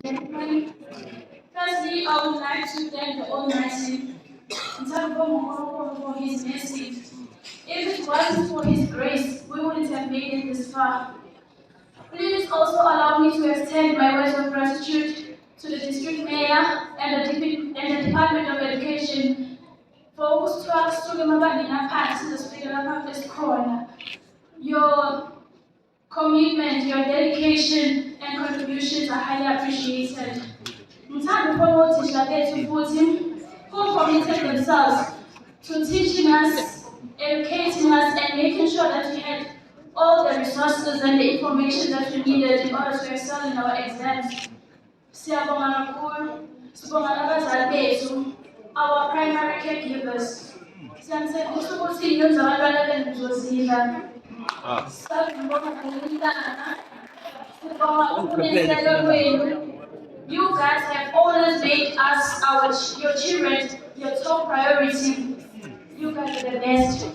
gentlemen. Firstly, I would like to thank the Almighty for His mercy. If it wasn't for His grace, we wouldn't have made it this far. Please also allow me to extend my words of gratitude to the District Mayor and the Department of Education for whose trust to the Speaker of this corner. Your commitment, your dedication, and contributions are highly appreciated. Mthando promoters bethu futhi who committed themselves to teaching us, educating us, and making sure that we had all the resources and the information that we needed in order to excel in our exams. Siyabonga kakhulu, sibonga nabazali bethu, our primary caregivers. Siyanisebenzisa ukuthi iy'nto zabantwana benu nizozidla. You guys have always made us your children your top priority. You guys are the best.